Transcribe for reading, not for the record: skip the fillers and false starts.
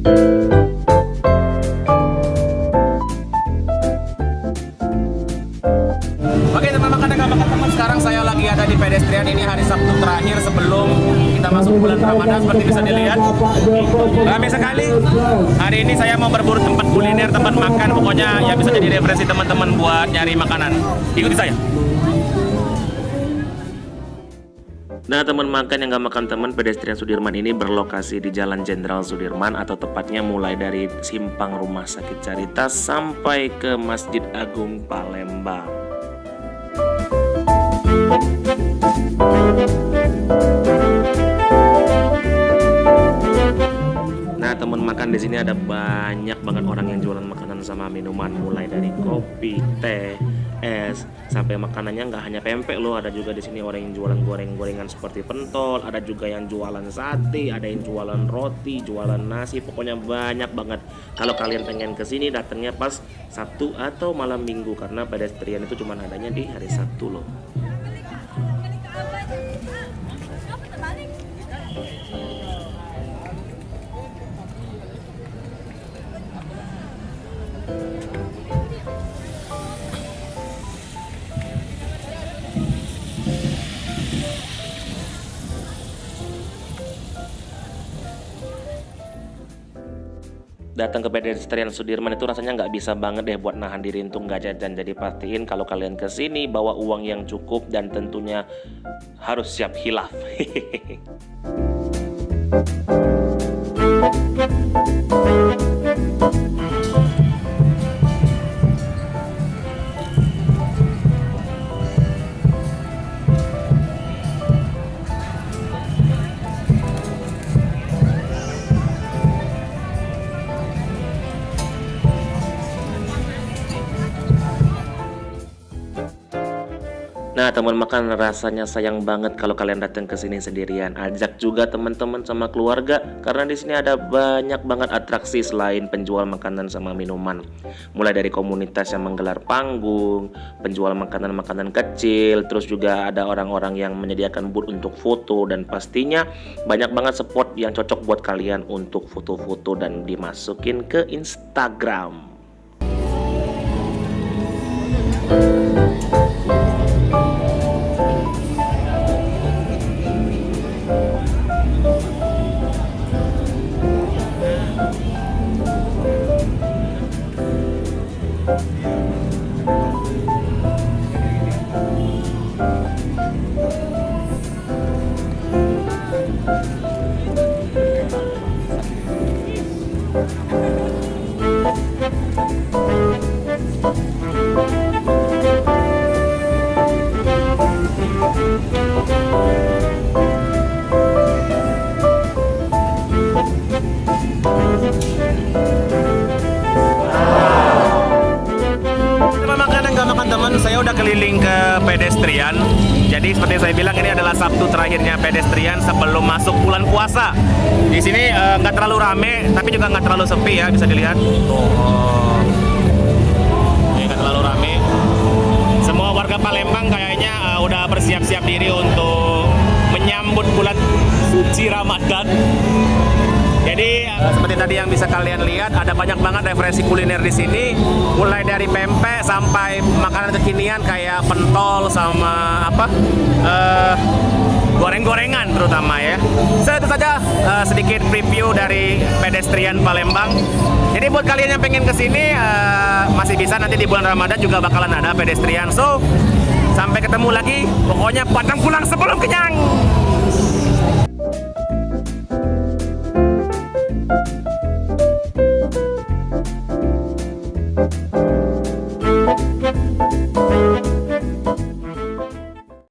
Oke teman-teman, teman-teman, sekarang saya lagi ada di pedestrian. Ini hari Sabtu terakhir sebelum kita masuk bulan Ramadan. Seperti bisa dilihat, ramai sekali. Hari ini saya mau berburu tempat kuliner, tempat makan. Pokoknya ya bisa jadi referensi teman-teman buat nyari makanan. Ikuti saya. Nah, teman makan yang gak makan teman, pedestrian Sudirman ini berlokasi di Jalan Jenderal Sudirman, atau tepatnya mulai dari simpang Rumah Sakit Caritas sampai ke Masjid Agung Palembang. Nah, teman makan di sini ada banyak banget orang yang jualan makanan sama minuman, mulai dari kopi, teh, es, sampai makanannya nggak hanya pempek loh. Ada juga di sini orang yang jualan goreng-gorengan seperti pentol, ada juga yang jualan sate, ada yang jualan roti, jualan nasi. Pokoknya banyak banget. Kalau kalian pengen kesini, datangnya pas Sabtu atau malam Minggu, karena pedestrian itu cuma adanya di hari Sabtu loh. Datang ke pedestrian Sudirman itu rasanya nggak bisa banget deh buat nahan diri untuk nggak jajan. Jadi pastiin kalau kalian kesini bawa uang yang cukup dan tentunya harus siap hilaf. Nah, teman makan, rasanya sayang banget kalau kalian datang ke sini sendirian. Ajak juga teman-teman sama keluarga, karena di sini ada banyak banget atraksi selain penjual makanan sama minuman. Mulai dari komunitas yang menggelar panggung, penjual makanan-makanan kecil, terus juga ada orang-orang yang menyediakan booth untuk foto, dan pastinya banyak banget spot yang cocok buat kalian untuk foto-foto dan dimasukin ke Instagram. Saya udah keliling ke pedestrian. Jadi seperti saya bilang, ini adalah Sabtu terakhirnya pedestrian sebelum masuk bulan puasa. Di sini nggak terlalu rame, tapi juga nggak terlalu sepi ya, bisa dilihat. Tuh, ini nggak terlalu rame. Semua warga Palembang kayaknya udah bersiap-siap diri untuk menyambut bulan suci Ramadan. Jadi seperti tadi yang bisa kalian lihat, ada banyak banget referensi kuliner di sini, mulai dari pempek sampai makanan kekinian kayak pentol sama goreng-gorengan terutama ya. So, itu saja sedikit preview dari pedestrian Palembang. Jadi buat kalian yang pengen kesini masih bisa, nanti di bulan Ramadan juga bakalan ada pedestrian. So sampai ketemu lagi, pokoknya pantang pulang sebelum kenyang.